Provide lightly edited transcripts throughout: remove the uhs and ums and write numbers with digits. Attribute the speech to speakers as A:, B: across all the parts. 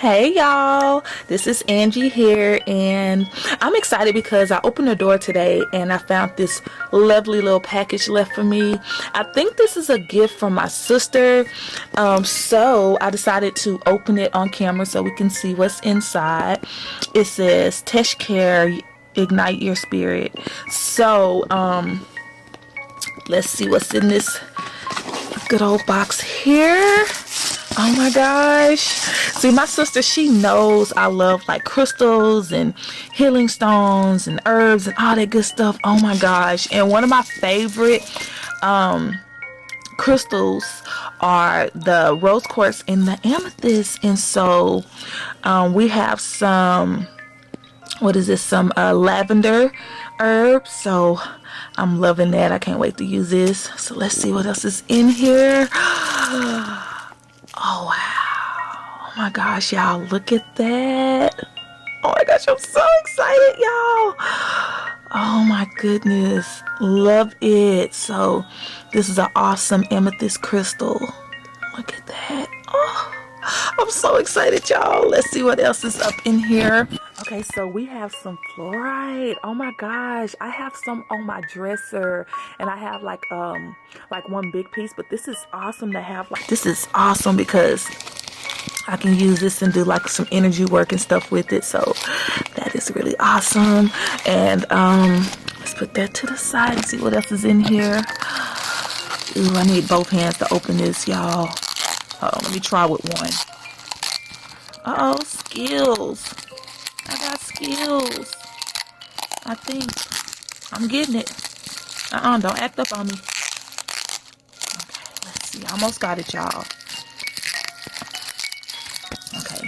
A: Hey y'all, this is Angie here, and I'm excited because I opened the door today and I found this lovely little package left for me. I think this is a gift from my sister, so I decided to open it on camera so we can see what's inside. It says Tesh Care, Ignite Your Spirit. So let's see what's in this good old box here. Oh my gosh. See, my sister, she knows I love like crystals and healing stones and herbs and all that good stuff. Oh my gosh. And one of my favorite crystals are the rose quartz and the amethyst. And so we have some, what is this, some lavender herbs. So I'm loving that. I can't wait to use this. So let's see what else is in here. Oh wow. Oh my gosh, y'all, look at that. Oh my gosh, I'm so excited, y'all. Oh my goodness, love it. So this is an awesome amethyst crystal. Look at that. Oh, I'm so excited, y'all. Let's see what else is up in here. Okay, so we have some fluorite. Oh my gosh, I have some on my dresser, and I have like one big piece, but this is awesome to have. Like, this is awesome because I can use this and do like some energy work and stuff with it. So that is really awesome. And let's put that to the side and see what else is in here. Ooh, I need both hands to open this, y'all. Let me try with one. Uh-oh, skills. I got skills. I think I'm getting it. Don't act up on me. Okay, let's see. I almost got it, y'all. Okay,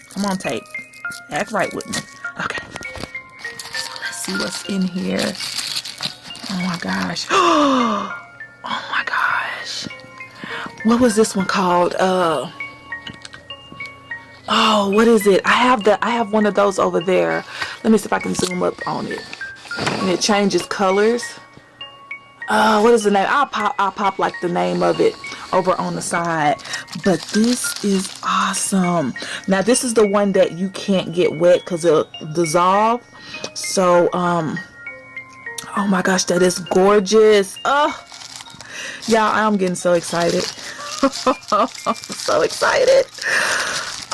A: come on, tape. Act right with me. Okay. So let's see what's in here. Oh my gosh. Oh my gosh. What was this one called? Oh, what is it? I have one of those over there. Let me see if I can zoom up on it. And it changes colors. What is the name? I'll pop like the name of it over on the side. But this is awesome. Now this is the one that you can't get wet because it'll dissolve. So oh my gosh, that is gorgeous. Oh, y'all, I'm getting so excited. I'm so excited.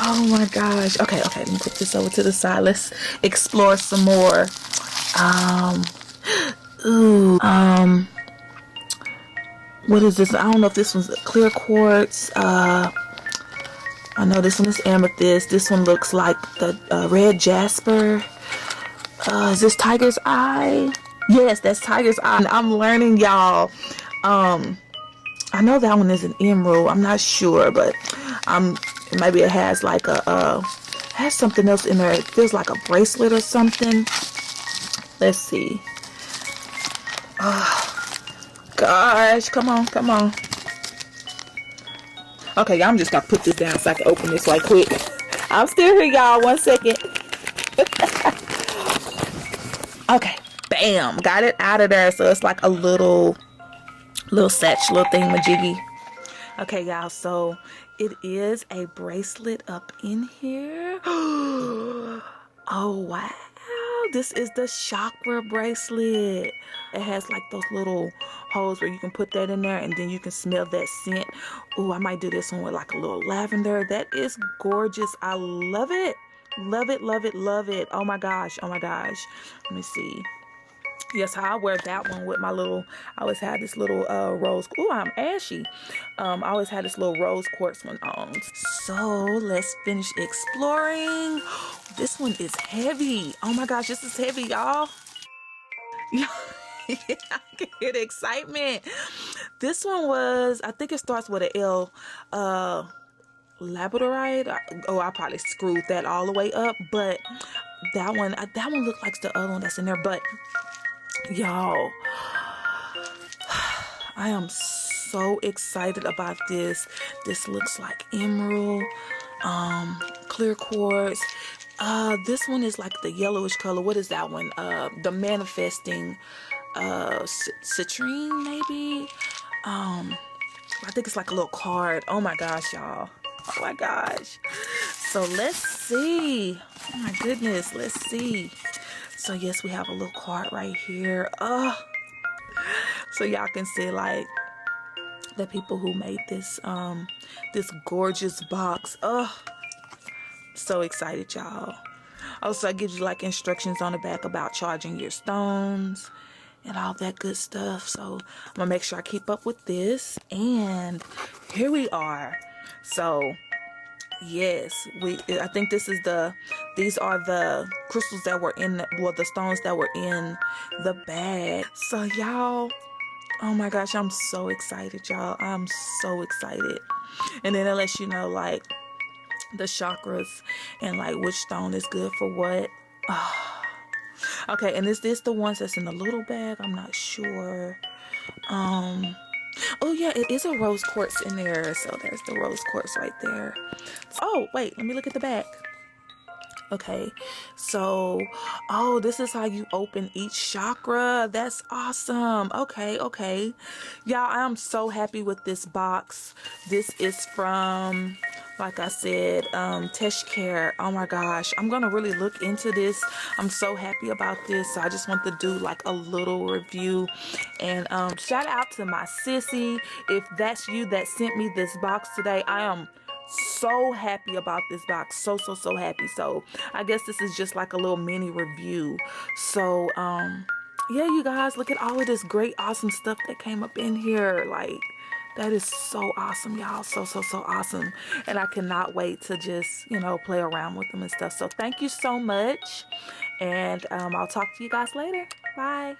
A: Oh my gosh. Okay, let me put this over to the side. Let's explore some more. What is this? I don't know if this one's a clear quartz. I know this one is amethyst. This one looks like the red jasper. Is this tiger's eye? Yes, that's tiger's eye. I'm learning, y'all. I know that one is an emerald. I'm not sure, but maybe it has like has something else in there. It feels like a bracelet or something. Let's see. Oh gosh, come on. Okay, I'm just gonna put this down so I can open this right quick. I'm still here, y'all. 1 second. Okay, bam, got it out of there. So it's like a little satchel, little thingamajiggy. Okay, y'all, so it is a bracelet up in here. Oh wow, this is the chakra bracelet. It has like those little holes where you can put that in there, and then you can smell that scent. Oh, I might do this one with like a little lavender. That is gorgeous. I love it. Love it. Oh my gosh. Let me see. Yes, I wear that one with my little, I always had this little rose. Ooh, I'm ashy. I always had this little rose quartz one on. So let's finish exploring. This one is heavy. Oh my gosh, this is heavy, y'all. Yeah, I can hear the excitement. This one was, I think it starts with an L. Labradorite. Oh, I probably screwed that all the way up, but that one looked like the other one that's in there. But y'all, I am so excited about this. This looks like emerald, clear quartz. This one is like the yellowish color. What is that one? The manifesting citrine, maybe. I think it's like a little card. Oh my gosh, y'all. Oh my gosh. So let's see. Oh my goodness, let's see. So yes, we have a little card right here. So y'all can see like the people who made this this gorgeous box. So excited, y'all. Also, it gives you like instructions on the back about charging your stones and all that good stuff. So I'm gonna make sure I keep up with this. And here we are. So yes, I think these are the crystals that were in the stones that were in the bag. So y'all, oh my gosh, I'm so excited, y'all. I'm so excited. And then it lets you know like the chakras and like which stone is good for what. Okay, and is this the ones that's in the little bag? I'm not sure. Oh yeah, it is a rose quartz in there. So there's the rose quartz right there. Oh wait, let me look at the back. Okay, so oh, this is how you open each chakra. That's awesome. Okay, y'all, I'm so happy with this box. This is from, like I said, Tesh Care. Oh my gosh, I'm gonna really look into this. I'm so happy about this. So I just want to do like a little review. And shout out to my sissy. If that's you that sent me this box today, I am so happy about this box. So happy. So I guess this is just like a little mini review. So yeah, you guys, look at all of this great awesome stuff that came up in here. Like, that is so awesome, y'all. So awesome. And I cannot wait to just, you know, play around with them and stuff. So thank you so much. And I'll talk to you guys later. Bye.